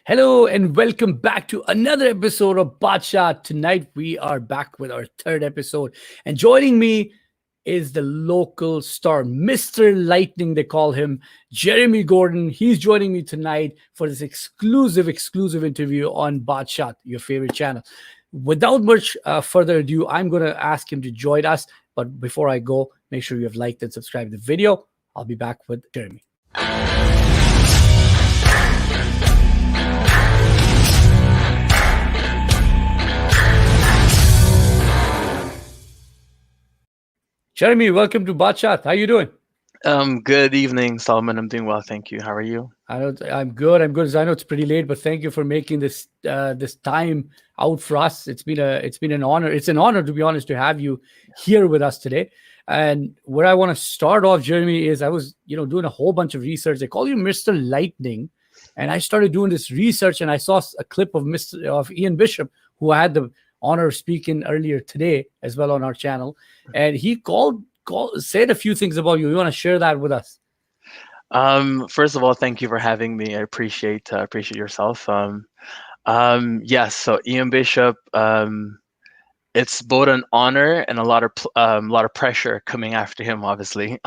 Hello and welcome back to another episode of BaatShaat. Tonight we are back with our third episode, and joining me is the local star, Mr. Lightning. They call him Jeremy Gordon. He's joining me tonight for this exclusive interview on BaatShaat, your favorite channel. Without much further ado, I'm going to ask him to join us. But before I go, make sure you have liked and subscribed to the video. I'll be back with Jeremy. Jeremy, welcome to BaatShaat. How you doing? Good evening, Solomon. I'm doing well, thank you. How are you? I'm good. I know it's pretty late, but thank you for making this time out for us. It's been an honor. It's an honor, to be honest, to have you here with us today. And where I want to start off, Jeremy, is I was doing a whole bunch of research. They call you Mr. Lightning, and I started doing this research, and I saw a clip of Ian Bishop, who I had the honor of speaking earlier today as well on our channel, and he said a few things about you. You want to share that with us? First of all, thank you for having me. I appreciate yourself. Yes. So Ian Bishop, it's both an honor and a lot of pressure coming after him, obviously.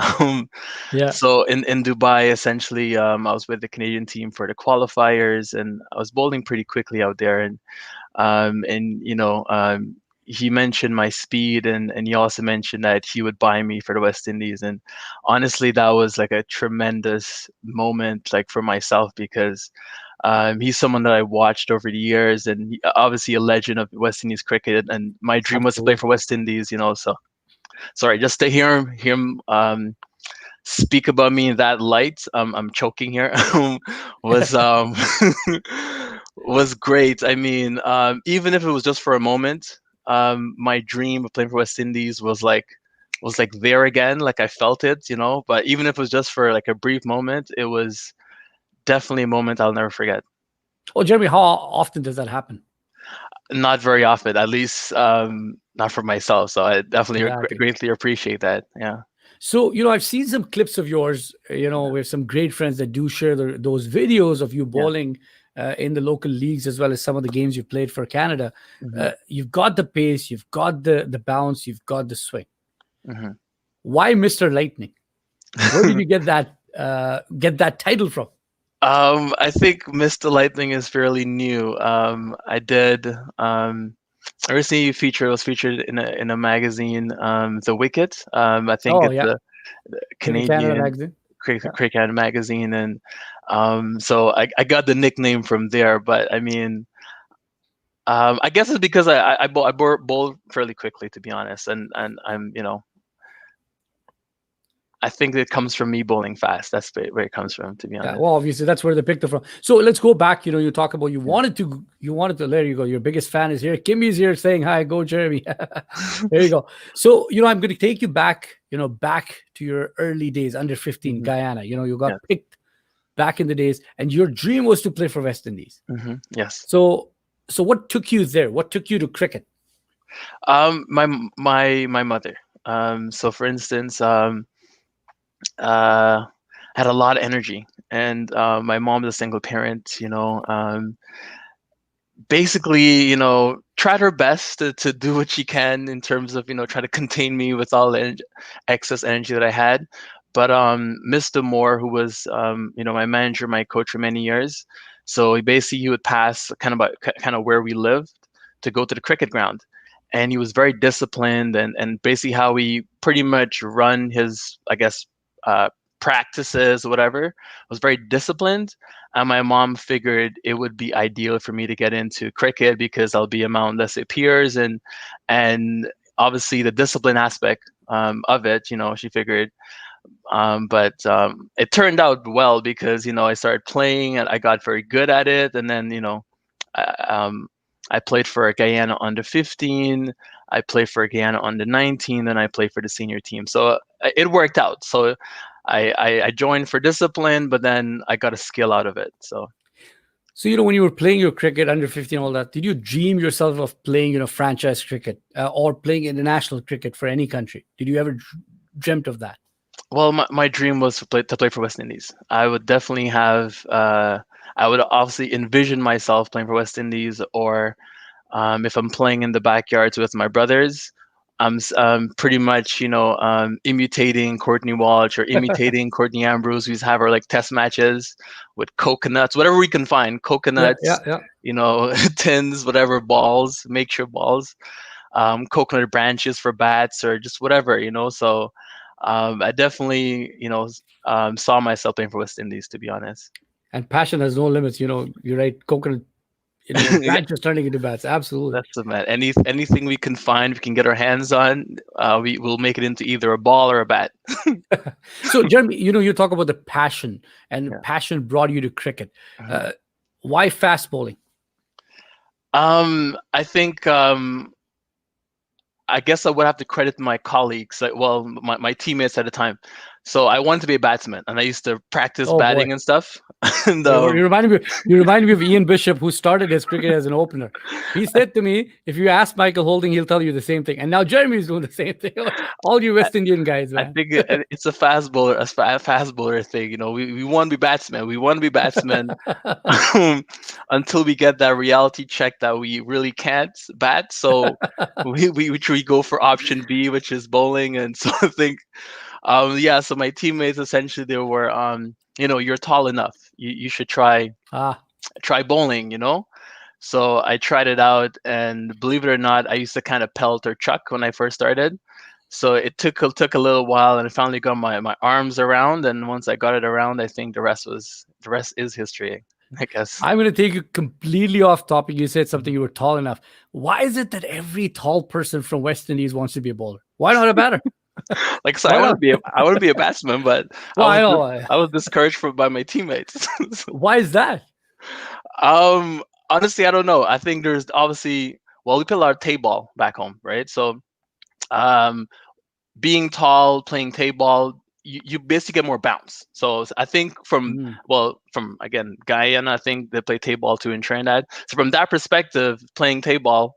Yeah. So in Dubai, essentially, I was with the Canadian team for the qualifiers, and I was bowling pretty quickly out there, and he mentioned my speed, and he also mentioned that he would buy me for the West Indies. And honestly, that was like a tremendous moment, like for myself, because he's someone that I watched over the years, and obviously a legend of West Indies cricket. And my dream was to play for West Indies, So, sorry, just to hear him speak about me in that light, I'm choking here. was was great. I mean, even if it was just for a moment, my dream of playing for West Indies was like there again, like I felt it, But even if it was just for like a brief moment, it was definitely a moment I'll never forget. Oh, Jeremy, how often does that happen? Not very often, at least not for myself. So I definitely greatly appreciate that. Yeah. So, I've seen some clips of yours, we have some great friends that do share those videos of you bowling in the local leagues, as well as some of the games you've played for Canada. Mm-hmm. You've got the pace, you've got the bounce, you've got the swing. Mm-hmm. Why Mr. Lightning? Where did you get that title from? I think Mr. Lightning is fairly new. I did I recently was featured in a magazine, The Wicket. I think the Canadian Cricket Canada magazine, and so I got the nickname from there. But I mean, I guess it's because I bowl fairly quickly, to be honest, and I'm I think it comes from me bowling fast. That's where it comes from, to be honest. Yeah, well, obviously that's where they picked it from. So let's go back. You talk about you wanted to. There you go. Your biggest fan is here. Kimmy's here saying hi. Go, Jeremy. There you go. So I'm going to take you back. Back to your early days, under 15, Guyana. You got picked back in the days, and your dream was to play for West Indies. Yes. So what took you there? What took you to cricket? My mother. So for instance, had a lot of energy, and my mom is a single parent, basically, tried her best to do what she can in terms of, try to contain me with all the excess energy that I had. But Mr. Moore, who was, my manager, my coach for many years, so he would pass kind of where we lived to go to the cricket ground. And he was very disciplined, and basically how he pretty much run his, I guess, practices or whatever, was very disciplined. And my mom figured it would be ideal for me to get into cricket because I'll be among, let's say, peers, and obviously the discipline aspect of it, she figured. But it turned out well because, I started playing and I got very good at it. And then, I played for Guyana under 15. I played for Guyana under 19. Then I played for the senior team. So it worked out. So I joined for discipline, but then I got a skill out of it. So when you were playing your cricket under 15, all that, did you dream yourself of playing, franchise cricket or playing international cricket for any country? Did you ever dreamt of that? Well, my dream was to play for West Indies. I would definitely have I would obviously envision myself playing for West Indies, or if I'm playing in the backyards with my brothers, pretty much, imitating Courtney Walsh or imitating Courtney Ambrose. We have our like test matches with coconuts, whatever we can find, Yeah, yeah, coconuts, yeah. tins, whatever, balls, makeshift balls, coconut branches for bats, or just whatever, So I definitely, saw myself playing for West Indies, to be honest. And passion has no limits. You're right. Coconut, Yeah, branches turning into bats. Absolutely. that's the man. Anything we can find, we can get our hands on, we will make it into either a ball or a bat. So, Jeremy, you talk about the passion, and Yeah. passion brought you to cricket. Mhm. Uh, why fast bowling? I think I guess I would have to credit my colleagues, well, my teammates at the time. So I wanted to be a batsman, and I used to practice Oh boy. batting and stuff. And You remind me of Ian Bishop, who started his cricket as an opener. He said to me, if you ask Michael Holding, he'll tell you the same thing. And now Jeremy's doing the same thing. All you West Indian guys, I man. think it's a fast bowler thing. We want to be batsmen. We want to be batsmen until we get that reality check that we really can't bat. So we go for option B, which is bowling. And so I think, yeah. So my teammates, essentially, they were, you're tall enough. You should try Ah, bowling. So I tried it out, and believe it or not, I used to kind of pelt or chuck when I first started. So it took a little while, and I finally got my arms around. And once I got it around, I think the rest is history, I guess. I'm going to take you completely off topic. You said something, you were tall enough. Why is it that every tall person from West Indies wants to be a bowler? Why not a batter? Like, so Why not? I want to be a batsman, but Well, I know. I was discouraged by my teammates. Why is that? Honestly, I don't know. I think there's obviously, well, we play a lot of table back home, right? So um being tall, playing table, you basically get more bounce. So I think Mm, from again Guyana, I think they play table too in Trinidad. So from that perspective, playing table,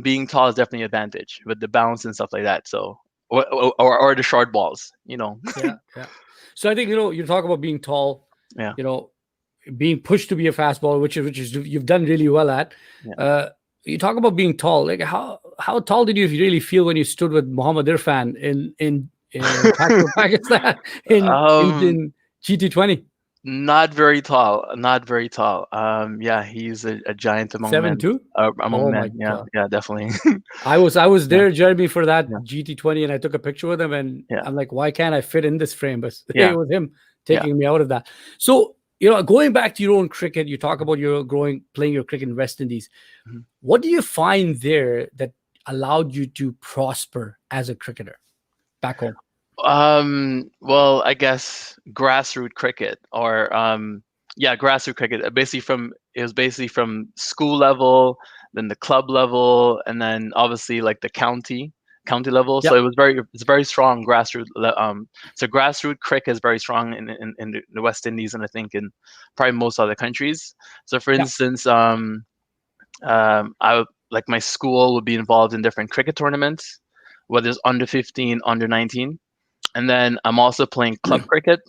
being tall is definitely an advantage with the bounce and stuff like that. So or the short balls. yeah, yeah. So I think, you talk about being tall, Yeah, you know, being pushed to be a fastball, which is you've done really well at. yeah. Uh, you talk about being tall. Like how tall did you really feel when you stood with Muhammad Irfan in Pakistan Um, in GT20? Not very tall. Not very tall. Yeah, he's a giant among Seven men. two. Among Oh my men. Yeah, god. yeah, definitely. I was Yeah, there, Jeremy, for that yeah, GT20, and I took a picture with him, and yeah, I'm like, why can't I fit in this frame? But yeah, it was him yeah. taking me out of that. So, going back to your own cricket, you talk about your playing your cricket in West Indies. Mhm. What do you find there that allowed you to prosper as a cricketer back home? Well, I guess grassroots cricket, or yeah, grassroots cricket. It was basically from school level, then the club level, and then obviously like the county level. So Yep. it's very strong so grassroots cricket is very strong in the West Indies, and I think in probably most other countries. So for Yep. instance, like my school would be involved in different cricket tournaments, whether it's under 15, under 19. And then I'm also playing club cricket,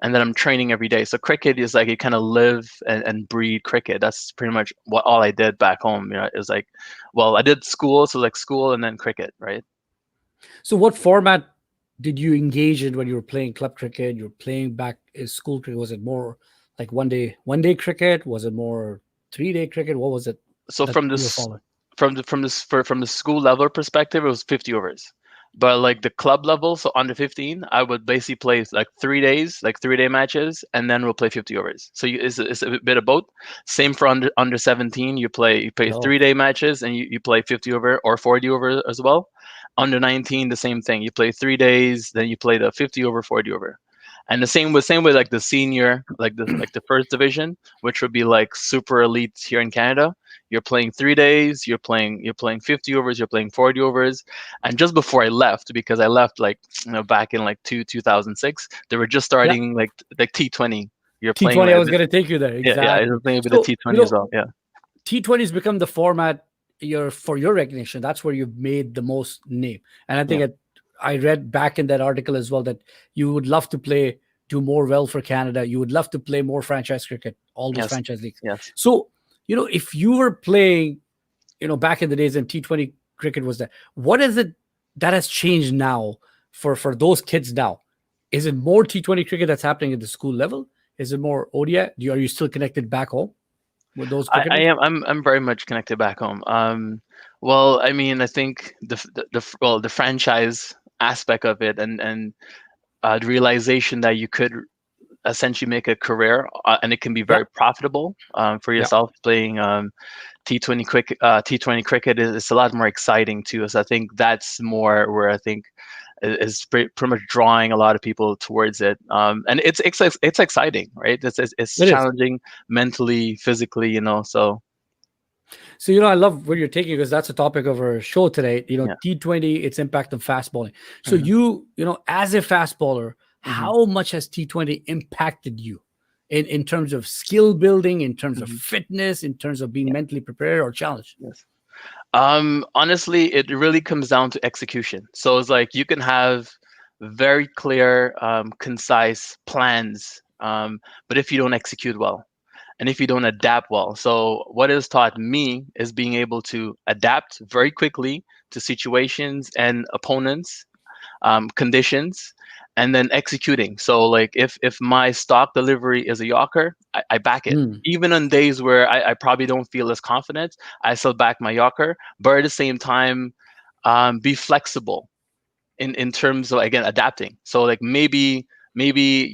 and then I'm training every day. So cricket is like you kind of live and breathe cricket. That's pretty much all I did back home. It was like, well, I did school, so like school and then cricket, right? So, what format did you engage in when you were playing club cricket? You were playing back in school cricket. Was it more like one day cricket? Was it more 3-day cricket? What was it So that you were following? from the school level perspective, it was 50 overs. But like the club level, so under 15, I would basically play like 3 days, like 3-day matches, and then we'll play 50 overs. So it's a bit of both. Same for under 17, you play Oh, 3-day matches, and you play 50 over or 40 over as well. Under 19, the same thing. You play 3 days, then you play the 50 over, 40 over. And the same with like the senior, like the first division, which would be like super elite here in Canada. You're playing 3 days, you're playing 50 overs, you're playing 40 overs. And just before I left, because I left like back in like 2006, they were just yeah. starting like T20. You're playing T20. I like was going to take you there. yeah, I was Exactly. playing a bit of So, T20 as well. Yeah. T20 has become the format for your recognition. That's where you've made the most name. And I Yeah. think I read back in that article as well that you would love to do more well for Canada. You would love to play more franchise cricket all those Yes. franchise leagues. Yes. So, if you were playing, back in the days and T20 cricket was there, what is it that has changed now for those kids now? Is it more T20 cricket that's happening at the school level? Is it more ODI? Are you still connected back home with those I cricketers? am. I'm very much connected back home. Well, I mean, I think the franchise aspect of it, and the realization that you could essentially make a career, and it can be Yeah, very profitable for yeah, yourself playing T20 cricket. T20 cricket is a lot more exciting too. So I think that's more where I think is pretty much drawing a lot of people towards it. And it's exciting, right? It's it is. challenging mentally, physically, So So, I love where you're taking because that's the topic of our show today. yeah. T20, its impact on fast bowling. So, Hmm. as a fast bowler, Hmm. how much has T20 impacted you in terms of skill building, in terms of Hmm. fitness, in terms of being Yeah. mentally prepared or challenged? Yes. Honestly, it really comes down to execution. So it's like you can have very clear, concise plans, but if you don't execute well, and if you don't adapt well. So what it has taught me is being able to adapt very quickly to situations and opponents, conditions, and then executing. So like if my stock delivery is a Yorker, I back it. Mm. Even on days where I probably don't feel as confident, I still back my Yorker, but at the same time, be flexible in terms of, again, adapting. So like maybe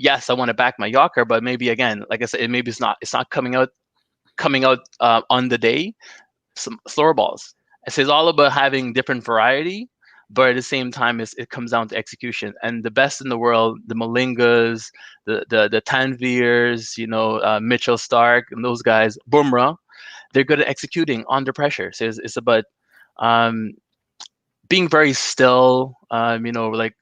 yes, I want to back my Yorker, but maybe, again, like I said, maybe it's not coming out on the day. Some slower balls. It's all about having different variety, but at the same time, it comes down to execution. And the best in the world, the Malingas, the Tanvirs, Mitchell Stark, and those guys, Bumrah, they're good at executing under pressure. So it's about um, being very still. Like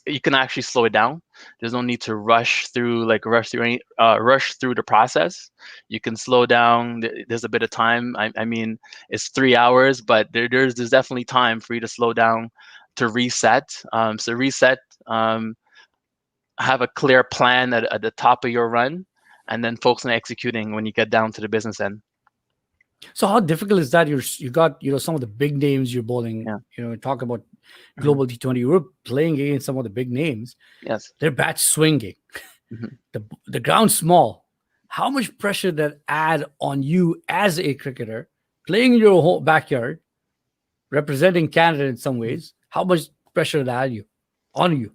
you can actually slow it down. There's no need to rush through the process. You can slow down. There's a bit of time. I mean, it's 3 hours, but there's definitely time for you to slow down, to reset. So reset. Have a clear plan at the top of your run, and then focus on executing when you get down to the business end. So how difficult is that? You got some of the big names you're bowling. Yeah. Talk about Hmm. global T20. You were playing against some of the big names. Yes. Their bats swinging. Hmm. The ground's small. How much pressure that add on you as a cricketer playing in your home backyard, representing Canada in some ways? How much pressure that add you on you?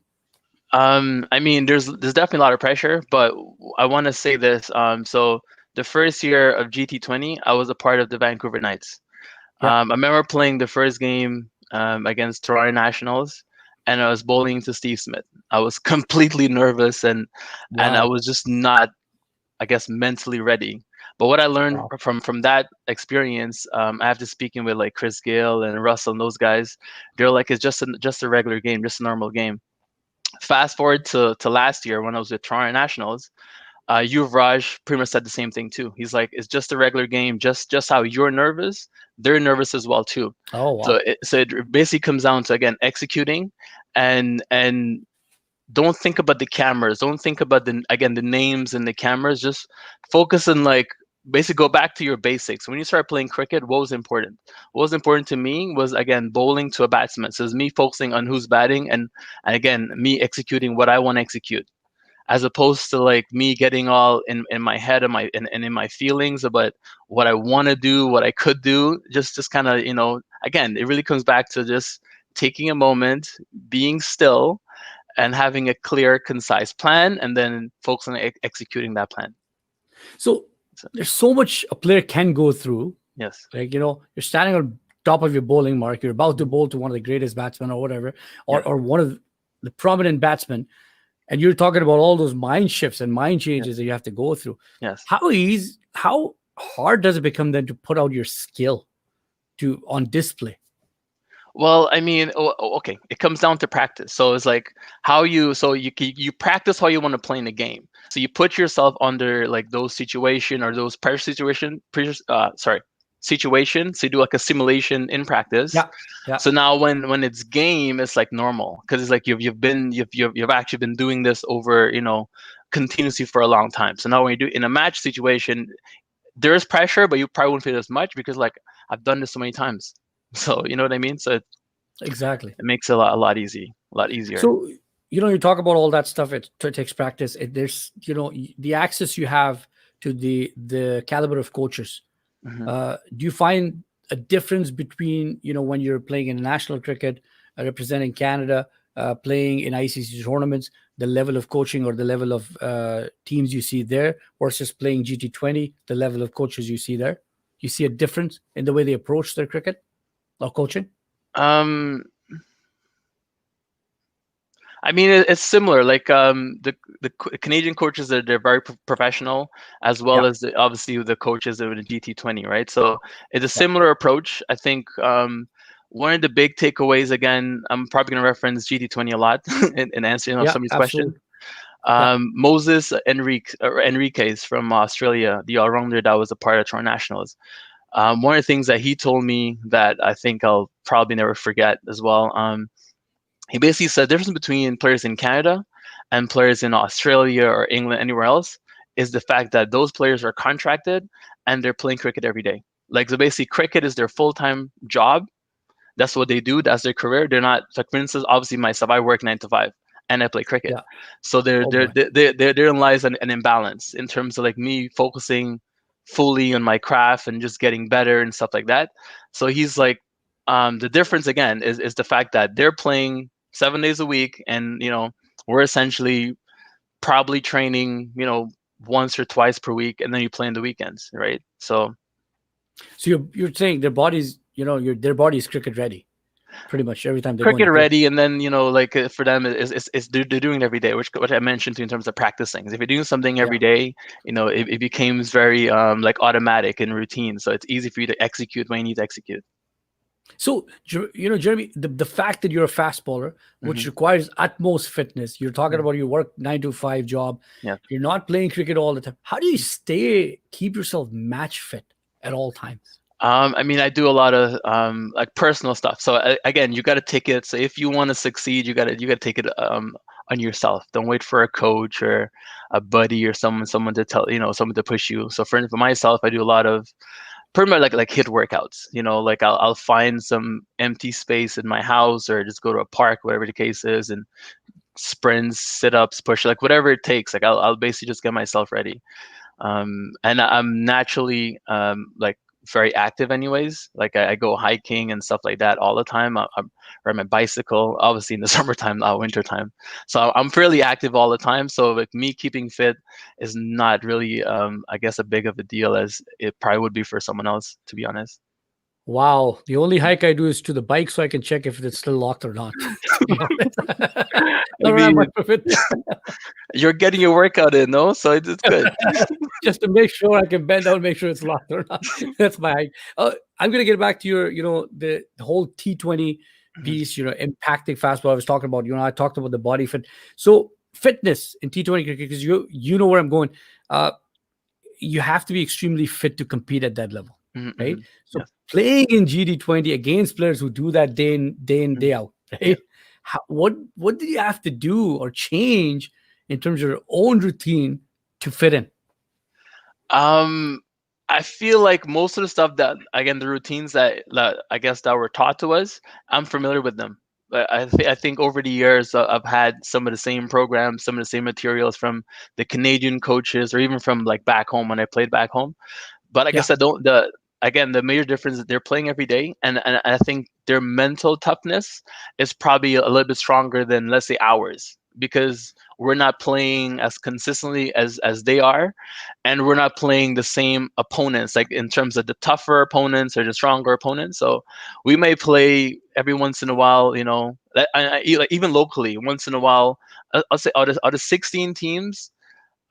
I mean, there's definitely a lot of pressure, but I want to say this. So the first year of GT20, I was a part of the Vancouver Knights. Yeah. I remember playing the first game against Toronto Nationals, and I was bowling to Steve Smith. I was completely nervous, and I Wow. was just not, I guess, mentally ready. But what I learned Wow. from that experience, after speaking with like Chris Gale and Russell and those guys, they're like, it's just a regular game, just a normal game. Fast forward to last year when I was with Toronto Nationals, Yuvraj pretty much said the same thing too. He's like, it's just a regular game, just how you're nervous, they're nervous as well too. Oh, So wow. it basically comes down to, again, executing, and don't think about the cameras, don't think about the names and the cameras. Just focus on, like, basically go back to your basics. When you start playing cricket, what was important to me was, again, bowling to a batsman. So it's me focusing on who's batting, and again, me executing what I want to execute, as opposed to like me getting all in my head and in my feelings about what I want to do, what I could do. Just kind of, again, it really comes back to just taking a moment, being still, and having a clear, concise plan, and then focusing on executing that plan. So So, there's so much a player can go through. yes. Like, you're standing on top of your bowling mark. You're about to bowl to one of the greatest batsmen or whatever, Yeah. or one of the prominent batsmen. And you're talking about all those mind shifts and mind Yeah. changes that you have to go through. Yes. How hard does it become then to put out your skill on display? Well, I mean, okay, it comes down to practice. So it's like you practice how you want to play in the game. So you put yourself under like those situation or those situations. So you do like a simulation in practice. Yeah, yeah. So now when it's game, it's like normal, because it's like you've actually been doing this over continuously for a long time. So now when you do in a match situation, there is pressure, but you probably won't feel as much because like I've done this so many times. So you know what I mean? So Exactly. it makes it a lot easier. So, you talk about all that stuff. It takes practice. There's, the access you have to the caliber of coaches. Hmm. Do you find a difference between, when you're playing in national cricket, representing Canada, playing in ICC tournaments, the level of coaching or the level of teams you see there versus playing GT20, the level of coaches you see there? You see a difference in the way they approach their cricket or coaching? Um, I mean, it's similar. Like Canadian coaches, they're very professional, as well Yeah. as obviously the coaches in the GT20, right? So it's a Yeah. similar approach. I think one of the big takeaways, again, I'm probably going to reference GT20 a lot in answering Yeah. somebody's question. Absolutely. Yeah. Moses Enriquez from Australia, the all-rounder that was a part of Toronto Nationals. One of the things that he told me that I think I'll probably never forget as well. He basically said the difference between players in Canada and players in Australia or England, anywhere else, is the fact that those players are contracted and they're playing cricket every day. Like, so basically, cricket is their full-time job. That's what they do. That's their career. They're not, like, for instance, obviously myself, I work 9 to 5 and I play cricket. Yeah. So Oh boy. therein lies an imbalance in terms of like me focusing fully on my craft and just getting better and stuff like that. So he's like, the difference again is the fact that they're playing 7 days a week, and we're essentially probably training once or twice per week, and then you play in the weekends, right? So So you're saying their bodies, their body is cricket ready, pretty much every time they go in cricket the pitch. ready, and then like for them is they're doing it every day, which what I mentioned to in terms of practicing. If you're doing something Yeah. every day, it becomes very like automatic and routine, so it's easy for you to execute when you need to execute. So, Jeremy, the fact that you're a fast bowler, which Hmm. requires utmost fitness, you're talking about your work 9 to 5 job, Yeah. you're not playing cricket all the time. How do you keep yourself match fit at all times? I mean, I do a lot of like personal stuff. So again, you got to take it. So if you want to succeed, you got to take it on yourself. Don't wait for a coach or a buddy or someone to tell someone to push you. So for myself, I do a lot of pretty much like HIIT workouts. Like I'll find some empty space in my house or just go to a park, whatever the case is, and sprints, sit ups, push, like whatever it takes. Like I'll basically just get myself ready. And I'm naturally like very active anyways. Like I go hiking and stuff like that all the time. I'm ride my bicycle, obviously in the summertime, not wintertime. So I'm fairly active all the time. So like me keeping fit is not really, I guess, a big of a deal as it probably would be for someone else, to be honest. Wow. The only hike I do is to the bike so I can check if it's still locked or not, to be honest. I I don't have mean, much of it. you're getting your workout in, no? So it's good. Just to make sure I can bend down, make sure it's locked or not. That's my hike. I'm going to get back to your, the whole T20 Mhm. piece, impacting fastball. I was talking about, I talked about the body fit. So fitness in T20 cricket, because you know where I'm going. You have to be extremely fit to compete at that level, Mhm, right? mhm. So Yes. playing in GD20 against players who do that day in, Mhm. day out, Yeah. right? What do you have to do or change in terms of your own routine to fit in? Um, I feel like most of the stuff that, again, the routines that I guess that were taught to us, I'm familiar with them. But I think over the years I've had some of the same programs, some of the same materials from the Canadian coaches, or even from like back home when I played back home. But I Yeah. guess I don't. The major difference is they're playing every day, and I think their mental toughness is probably a little bit stronger than, let's say, ours, because we're not playing as consistently as they are, and we're not playing the same opponents, like in terms of the tougher opponents or the stronger opponents. So we may play every once in a while, like even locally, once in a while. I'll say out of 16 teams,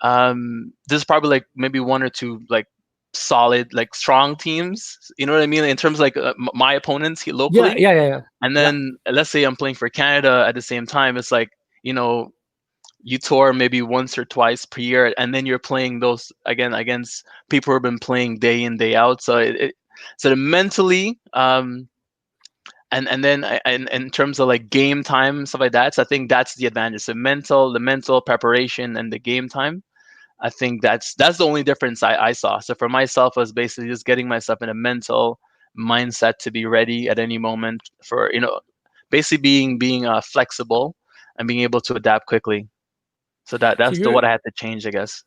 there's probably like maybe one or two like solid, like strong teams. You know what I mean? In terms of like my opponents here Yeah. locally, Yeah. Yeah. Yeah. and Yeah. then let's say I'm playing for Canada at the same time. It's like you tour maybe once or twice per year, and then you're playing those again against people who've been playing day in day out. So so the mentally, and then in terms of like game time stuff like that, so I think that's the advantage. The mental preparation and the game time. I think that's the only difference I saw. So for myself, was basically just getting myself in a mental mindset to be ready at any moment for basically being flexible and being able to adapt quickly. So So that's the you're what I had to change, I guess.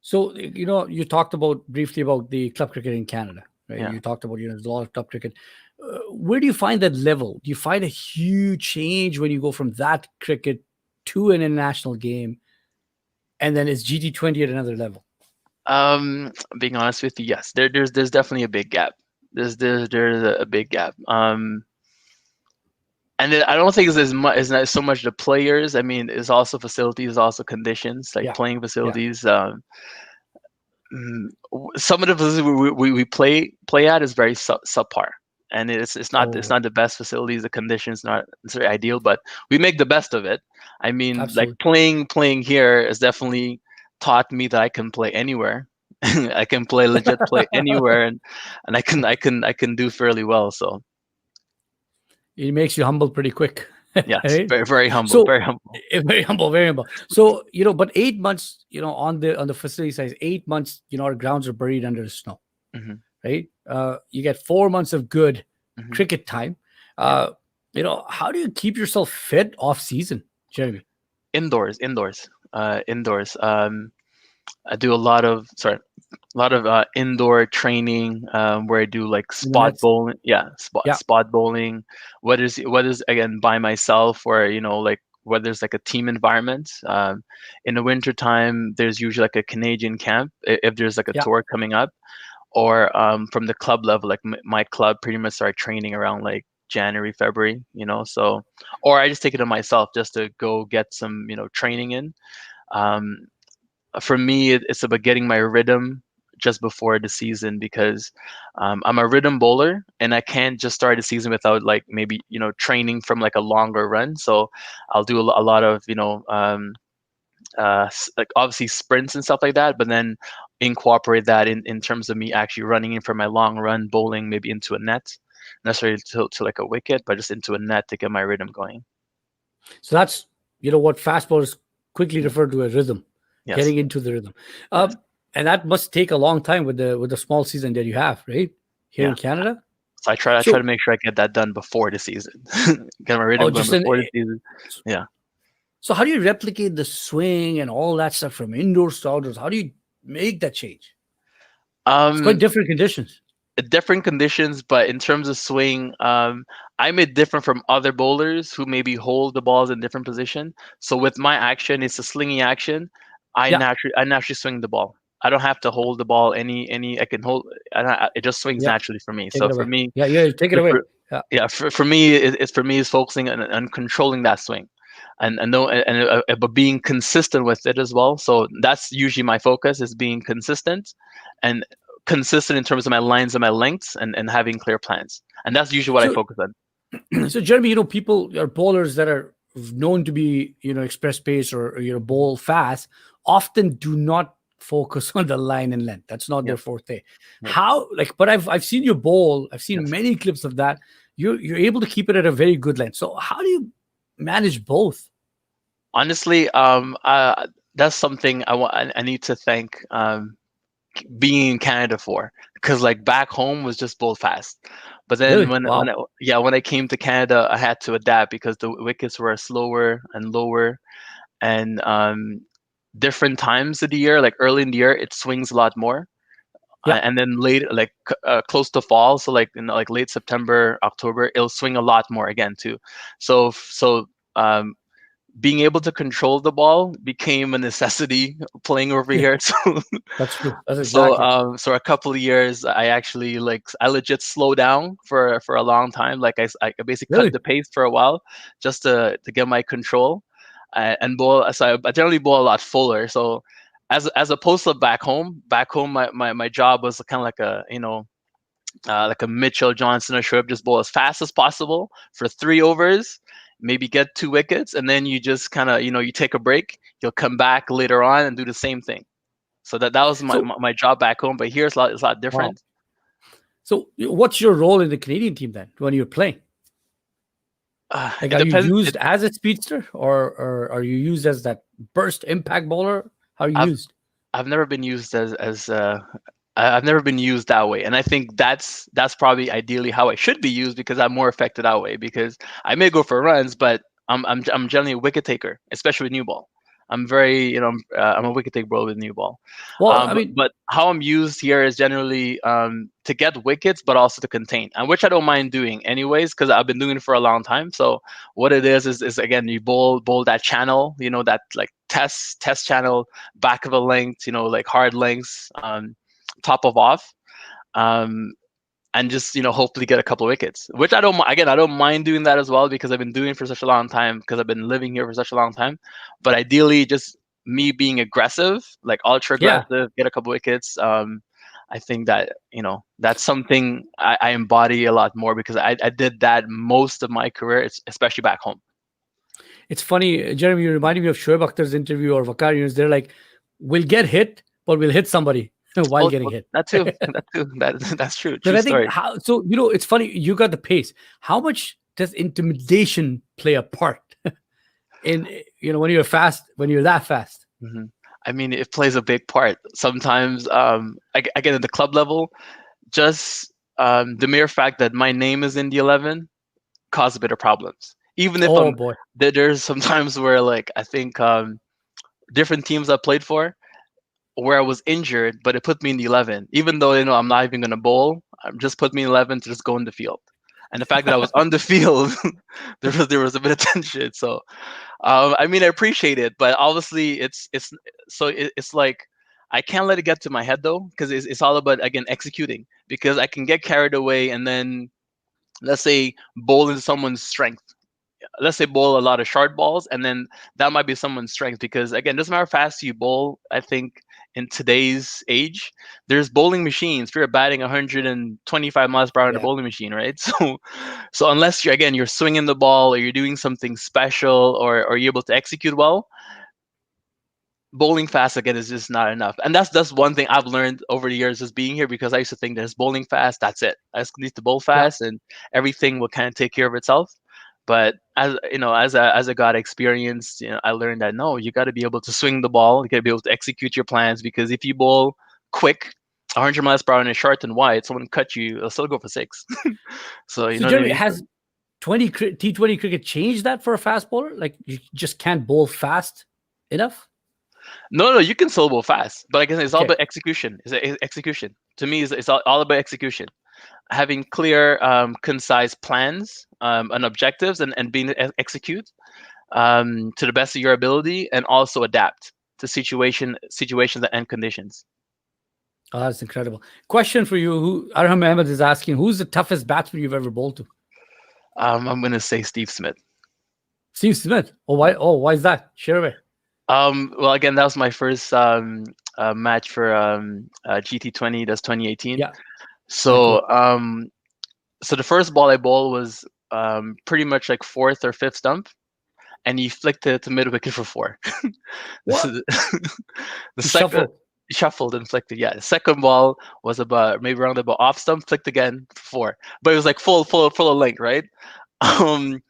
so you talked about briefly about the club cricket in Canada, right? Yeah. You talked about there's a lot of club cricket. Where do you find that level? Do you find a huge change when you go from that cricket to an international game, and then is GT20 at another level? Being honest with you, yes, there's definitely a big gap. There's a big gap. And I don't think it's not so much the players. I mean, it's also facilities, also conditions, like Yeah, playing yeah. facilities. Some of the facilities we play at is very subpar, and it's Oh, not the best facilities. The conditions not necessarily ideal, but we make the best of it. I mean, like absolutely. playing here has definitely taught me that I can play anywhere. I can play anywhere, and I can do fairly well. So It makes you humble pretty quick, yes, right? very very humble, So very humble. very humble, very humble. So but 8 months, on the facility side, 8 months, our grounds are buried under the snow, Hmm. right? You get 4 months of good Hmm. cricket time. Yeah. How do you keep yourself fit off season, Jeremy? Indoors. I do a lot of indoor training, where I do like In the spot nets? bowling. Yeah, Yeah, spot bowling. What is again by myself, or like whether it's like a team environment. In the winter time, there's usually like a Canadian camp if there's like a yeah, tour coming up, or from the club level, like my club pretty much start training around like January, February. So, or I just take it on myself just to go get some training in. Um, for me, it's about getting my rhythm just before the season, because I'm a rhythm bowler and I can't just start the season without like maybe training from like a longer run. So I'll do a lot of like obviously sprints and stuff like that, but then incorporate that in terms of me actually running in for my long run, bowling maybe into a net, necessarily to like a wicket, but just into a net to get my rhythm going. so that's what fast bowlers quickly Yeah. refer to as rhythm, Yes. getting into the rhythm. Yes. And that must take a long time with the small season that you have, right, here Yeah. in Canada. So I try to So, make sure I get that done before the season. Get my oh, rhythm going just an before the season. Yeah. so how do you replicate the swing and all that stuff from indoors to outdoors? How do you make that change? It's quite Um, different conditions. Different conditions, but in terms of swing, I'm a different from other bowlers who maybe hold the balls in different position. So with my action, it's a slinging action. Yeah, I naturally swing the ball. I don't have to hold the ball any. I can hold. It just swings yeah. naturally for me. Take So it for away. me, Yeah, yeah. Take it for, away. for Yeah. yeah, for me, it's focusing on controlling that swing, and know but being consistent with it as well. So that's usually my focus, is being consistent, and consistent in terms of my lines and my lengths, and having clear plans. And that's usually what I So, focus on. so Jeremy, people or bowlers that are known to be, express pace or bowl fast, often do not focus on the line and length. That's not their Yes, forte. yes, How like, but I've seen you bowl. I've seen yes. many clips of that. You're able to keep it at a very good length. So how do you manage both? Honestly, that's something I need to thank being in Canada for, because like back home was just bowl fast. But then Really? Wow. when I came to Canada, I had to adapt because the wickets were slower and lower, and different times of the year, like early in the year, it swings a lot more, Yeah. and then late, like close to fall, so like like late September, October, it'll swing a lot more again too. So um, being able to control the ball became a necessity playing over Yeah. here. So That's true. That's so exactly. so a couple of years, I actually like I legit slow down for a long time. Like I basically cut Really. the pace for a while just to get my control, and bowl. So I generally bowl a lot fuller. So as opposed to back home, my job was kind of like a like a Mitchell Johnson or Shoaib, just bowl as fast as possible for 3 overs, maybe get 2 wickets, and then you just kind of you take a break. You'll come back later on and do the same thing. So that was my, So my my job back home, but here it's a lot wow. different. So what's your role in the Canadian team then when you're playing? Like, It are you depends. used as a speedster, or are you used as that burst impact bowler? How are you I've used? I've never been used I've never been used that way, and I think that's probably ideally how I should be used because I'm more effective that way. Because I may go for runs, but I'm generally a wicket taker, especially with new ball. I'm very I'm a wicket taker bro with new ball. Well, I But mean, how I'm used here is generally to get wickets, but also to contain, and which I don't mind doing anyways because I've been doing it for a long time. So what it is again you bowl that channel, that like test channel, back of a length, like hard lengths, top of off, um, and just hopefully get a couple of wickets. Which I don't mind doing that as well because I've been doing it for such a long time because I've been living here for such a long time. But ideally, just me being aggressive, like ultra yeah, aggressive, get a couple wickets. I think that that's something I embody a lot more because I did that most of my career, especially back home. it's funny, Jeremy. You reminded me of Shoaib Akhtar's interview or Vakar Yunus. They're like, "We'll get hit, but we'll hit somebody while Oh, getting hit." that too. That too. That's true. But True I think story. how so. It's funny. You got the pace. How much does intimidation play a part in when you're fast, when you're that fast? hmm I mean, it plays a big part. Sometimes, again, at the club level, just the mere fact that my name is in the 11 causes a bit of problems. Even if Oh boy. there's sometimes where like I think different teams I played for where I was injured, but it put me in the 11, even though I'm not even gonna bowl. Just put me in 11 to just go in the field. And the fact that I was on the field, there was a bit of tension. So I mean, I appreciate it, but obviously it's like I can't let it get to my head though, because it's all about again executing. Because I can get carried away and then let's say bowl into someone's strength. Let's say bowl a lot of short balls, and then that might be someone's strength. Because again, doesn't matter how fast you bowl. I think in today's age, there's bowling machines. If you're batting 125 miles per hour in a Yeah. bowling machine, right? So unless you're swinging the ball or you're doing something special or you're able to execute well, bowling fast again is just not enough. And that's one thing I've learned over the years just being here because I used to think that it's bowling fast, that's it. I just need to bowl Yeah. fast and everything will kind of take care of itself. But as I got experience, I learned that no, you got to be able to swing the ball, you got to be able to execute your plans because if you bowl quick, 100 miles per hour and short and wide, someone cut you, it'll still go for six. So you So know what I Jeremy, mean? has T20 cricket changed that for a fast bowler? Like you just can't bowl fast enough? No, you can still bowl fast, but I guess it's all Okay. about execution. Execution. To me, it's all about execution. Having clear, concise plans and objectives, and being execute to the best of your ability, and also adapt to situations and conditions. Oh, that's incredible. Question for you: Who Arham Ahmed is asking, who's the toughest batsman you've ever bowled to? I'm gonna say Steve Smith. Steve Smith. Oh, why? Yeah. Oh, why is that? Share away. Well, again, that was my first match for GT20. That's 2018. Yeah. Very cool. So the first ball I bowled was pretty much like fourth or fifth stump, and he flicked it to mid wicket for four. This What? is the He second shuffled. shuffled and flicked it. Yeah, the second ball was about maybe around about off stump, flicked again for four, but it was like full of length, right? Um,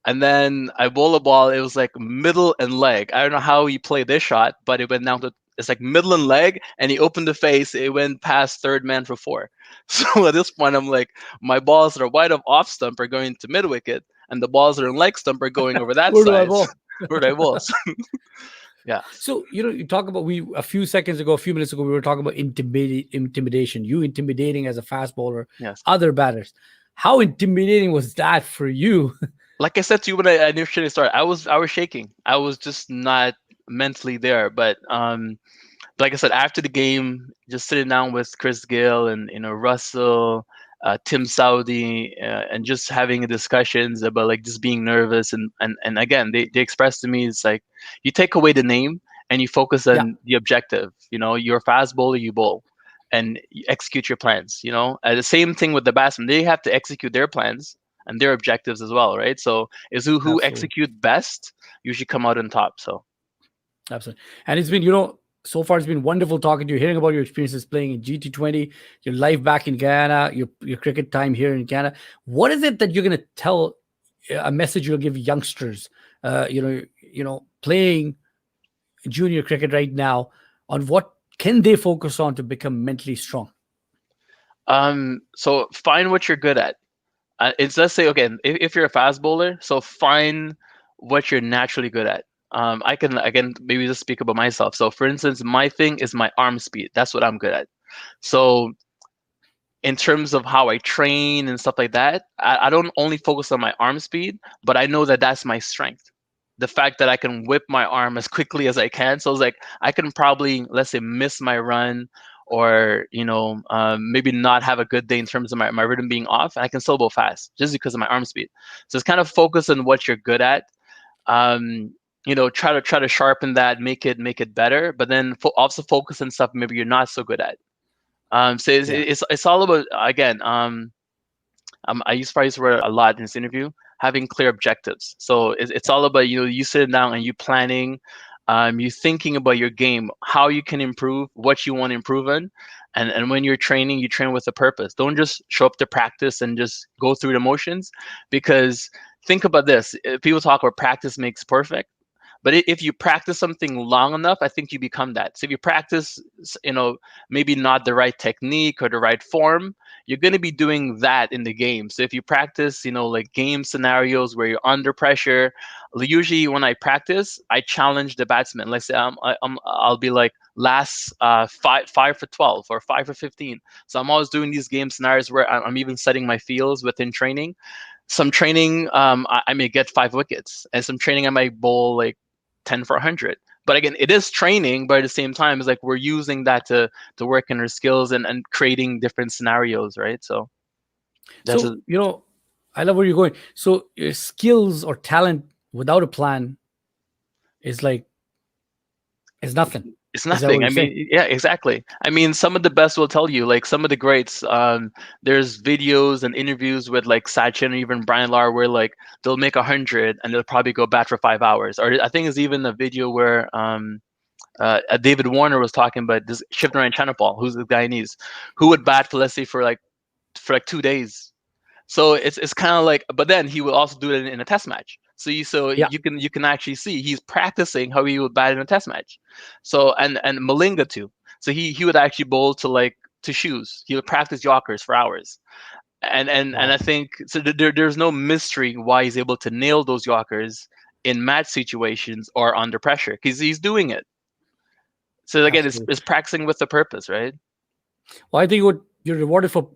and then I bowl a ball. It was like middle and leg. I don't know how he played this shot, but it went down to it's like middle and leg, and he opened the face. It went past third man for four. So at this point, I'm like, my balls that are wide of off stump are going to mid wicket, and the balls that are in leg stump are going over that Where do I side. bowl? Where do I bowl? So, yeah. So you talk about a few minutes ago, we were talking about intimidation. You intimidating as a fast bowler, Yes. other batters. How intimidating was that for you? Like I said to you when I initially started, I was shaking. I was just not mentally there. But like I said, after the game, just sitting down with Chris Gill and Russell, Tim Saudi, and just having discussions about like just being nervous and again they expressed to me it's like you take away the name and you focus Yeah, on the objective. You're a fast bowler, you bowl, and you execute your plans. The same thing with the batsmen; they have to execute their plans and their objectives as well, right? So is who absolutely. execute best usually come out on top. So. Absolutely. And it's been, so far it's been wonderful talking to you, hearing about your experiences playing in GT20, your life back in Guyana, your cricket time here in Guyana. What is it that you're going to tell a message you'll give youngsters, playing junior cricket right now, on what can they focus on to become mentally strong? So find what you're good at. It's, let's say, okay, if you're a fast bowler, so find what you're naturally good at. I can, again, maybe just speak about myself. So for instance, my thing is my arm speed. That's what I'm good at. So in terms of how I train and stuff like that, I don't only focus on my arm speed, but I know that that's my strength. The fact that I can whip my arm as quickly as I can. So it's like I can probably, let's say, miss my run, or maybe not have a good day in terms of my rhythm being off, and I can still go fast just because of my arm speed. So it's kind of focus on what you're good at. Try to sharpen that, make it better, but then also focus on stuff maybe you're not so good at. So it's, Yeah. it's all about, again, I use probably this word a lot in this interview, having clear objectives. So it's all about, you sitting down and you planning, you thinking about your game, how you can improve, what you want to improve in. And when you're training, you train with a purpose. Don't just show up to practice and just go through the motions, because think about this. People talk about practice makes perfect. But if you practice something long enough, I think you become that. So if you practice, maybe not the right technique or the right form, you're going to be doing that in the game. So if you practice, like game scenarios where you're under pressure, usually when I practice, I challenge the batsman. Let's say I'll be like last 5 for 12 or 5 for 15. So I'm always doing these game scenarios where I'm even setting my fields within training. Some training, I may get 5 wickets, and some training I might bowl like 10 for 100. But again, it is training, but at the same time, it's like we're using that to work in our skills and creating different scenarios, right? So that's So, I love where you're going. So, your skills or talent without a plan is like, is nothing. it's Is that what nothing. you're I saying? mean, yeah, exactly. I mean, some of the best will tell you, like some of the greats. There's videos and interviews with like Sachin or even Brian Lar where like they'll make 100 and they'll probably go bat for 5 hours. Or I think it's even a video where David Warner was talking about this Shivnarine Chanapal, who's the Guyanese, who would bat for, let's say, for like 2 days. So it's kind of like, but then he will also do it in a test match. So Yeah. you can actually see he's practicing how he would bat in a test match. So and Malinga too. So he would actually bowl to shoes. He would practice Yorkers for hours. And Wow. I think so. There's no mystery why he's able to nail those Yorkers in match situations or under pressure, because he's doing it. So again, Absolutely. it's practicing with a purpose, right? Well, I think what you're rewarded for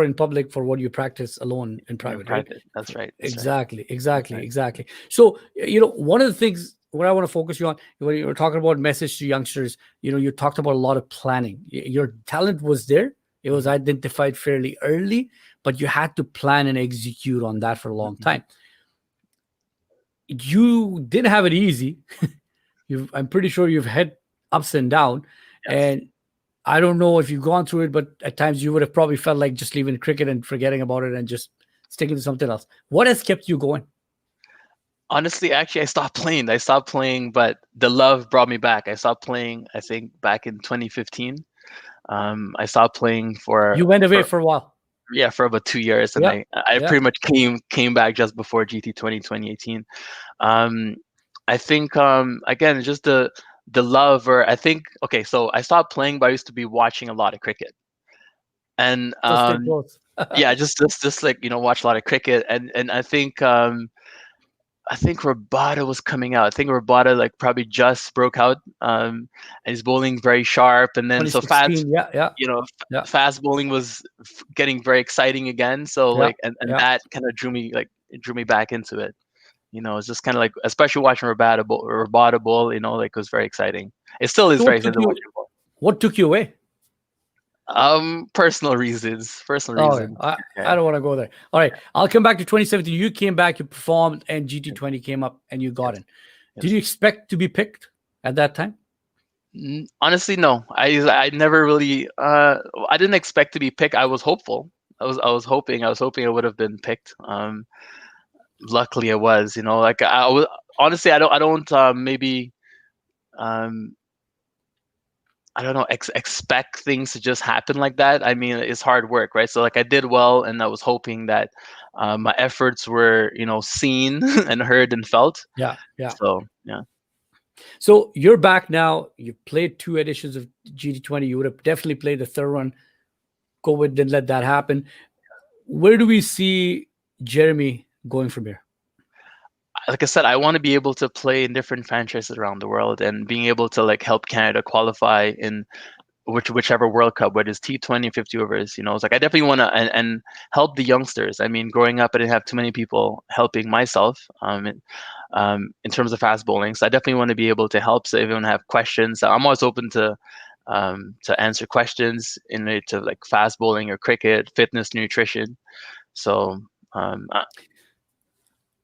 in public for what you practice alone in In private, right? private. That's right. That's right. Exactly, That's exactly, right. exactly. So, one of the things what I want to focus you on when you were talking about message to youngsters, you talked about a lot of planning. Your talent was there; it was Mhm, identified fairly early, but you had to plan and execute on that for a long mhm. time. You didn't have it easy. I'm pretty sure you've had ups and downs, Yes. and I don't know if you've gone through it, but at times you would have probably felt like just leaving cricket and forgetting about it and just sticking to something else. What has kept you going? Honestly, actually, I stopped playing. But the love brought me back. I stopped playing, I think, back in 2015. I stopped playing You went away for for a while. yeah, for about 2 years, and Yeah, I yeah. pretty much came back just before GT20 2018. Um, I think, again, just the love, or I think, okay, so I stopped playing, but I used to be watching a lot of cricket, and So stay close. yeah, just like, watch a lot of cricket, and I think Rabada was coming out. I think Rabada like probably just broke out. And he's bowling very sharp, and then so fast, 2016. Yeah, yeah, yeah, fast bowling was getting very exciting again. So yeah, like, and yeah. that kind of drew me back into it. It's just kind of like, especially watching Rabada bowl. Like, it was very exciting. It still is So very exciting to watch him bowl. what took you away? Personal reasons. Personal Oh, yeah. reasons. I Okay. don't want to go there. All right, I'll come back to 2017. You came back, you performed, and GT20 came up, and you got Yes. in. Did Yes. you expect to be picked at that time? Honestly, no. I never really I didn't expect to be picked. I was hopeful. I was hoping I would have been picked. Luckily I was, like I was, honestly, I don't maybe um I don't know, expect things to just happen like that. I mean, it's hard work, right? So like I did well, and I was hoping that my efforts were, seen and heard and felt. Yeah, yeah. So yeah. So you're back now. You played 2 editions of GT20. You would have definitely played the third one. COVID didn't let that happen. Where do we see Jeremy going from here? Like I said, I want to be able to play in different franchises around the world, and being able to like help Canada qualify in whichever World Cup, whether it's T20, 50 overs. It's like I definitely want to and help the youngsters. I mean, growing up, I didn't have too many people helping myself in terms of fast bowling. So I definitely want to be able to help. So if anyone have questions, I'm always open to answer questions in relate to like fast bowling or cricket, fitness, nutrition. So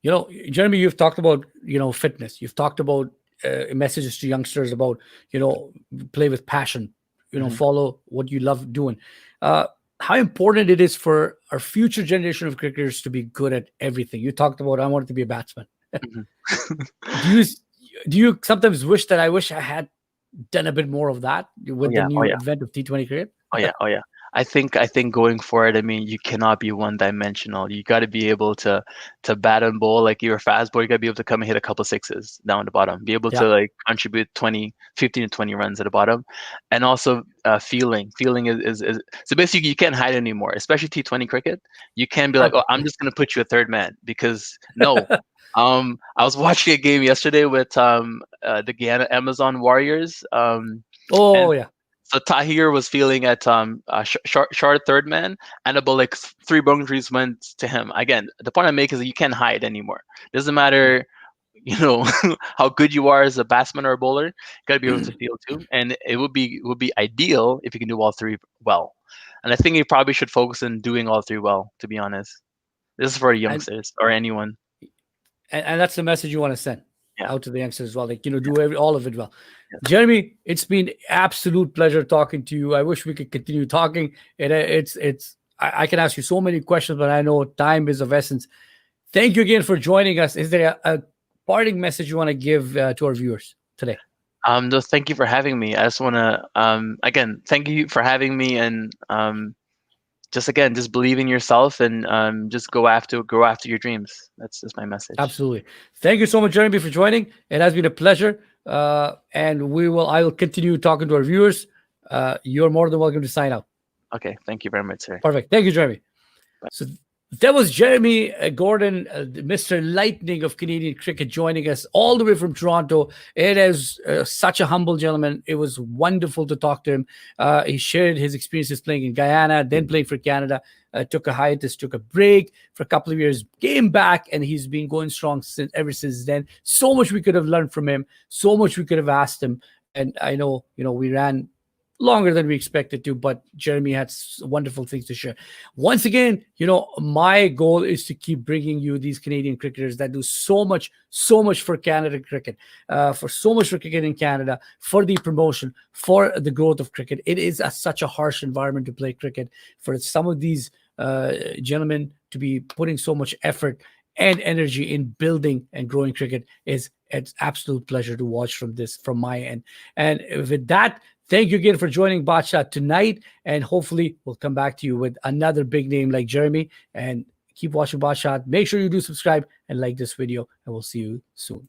Jeremy, you've talked about fitness. You've talked about messages to youngsters about play with passion. Follow what you love doing. How important it is for our future generation of cricketers to be good at everything. You talked about I wanted to be a batsman. Do you sometimes wish that I had done a bit more of that with the new advent of T20 cricket? Oh yeah. I think going forward, I mean, you cannot be one-dimensional. You got to be able to bat and bowl like you're a fast bowler. You got to be able to come and hit a couple sixes down the bottom. Be able to like contribute 15 to 20 runs at the bottom, and also feeling. Feeling is so basically you can't hide anymore. Especially T20 cricket, you can't be like, oh, I'm just gonna put you a third man, because no. I was watching a game yesterday with the Guyana Amazon Warriors. So Tahir was feeling at short third man, and about like 3 boundaries went to him. Again, the point I make is that you can't hide anymore. Doesn't matter, how good you are as a batsman or a bowler. You got to be able to field too, and it would be ideal if you can do all three well. And I think you probably should focus on doing all three well. To be honest, this is for youngsters or anyone. And that's the message you want to send out to the youngsters as well. Like, do all of it well. Yeah. Jeremy, it's been absolute pleasure talking to you. I wish we could continue talking. I can ask you so many questions, but I know time is of essence. Thank you again for joining us. Is there a parting message you want to give to our viewers today? No, thank you for having me. I just want to, again, thank you for having me, and just believe in yourself, and just go after your dreams. That's just my message. Absolutely. Thank you so much, Jeremy, for joining. It has been a pleasure. And I will continue talking to our viewers. You're more than welcome to sign out. Okay. Thank you very much, sir. Perfect. Thank you, Jeremy. Bye. So that was Jeremy Gordon, Mr. Lightning of Canadian cricket, joining us all the way from Toronto. It is such a humble gentleman. It was wonderful to talk to him. He shared his experiences playing in Guyana, then playing for Canada, took a hiatus, took a break for a couple of years, came back, and he's been going strong ever since then. So much we could have learned from him, so much we could have asked him. And I know, we ran longer than we expected to, but Jeremy had wonderful things to share. Once again, my goal is to keep bringing you these Canadian cricketers that do so much for Canada cricket, for so much for cricket in Canada, for the promotion, for the growth of cricket. It is such a harsh environment to play cricket. For some of these gentlemen to be putting so much effort and energy in building and growing cricket it's absolute pleasure to watch from my end. And with that, thank you again for joining BaatShaat tonight, and hopefully we'll come back to you with another big name like Jeremy. And keep watching BaatShaat. Make sure you do subscribe and like this video, and we'll see you soon.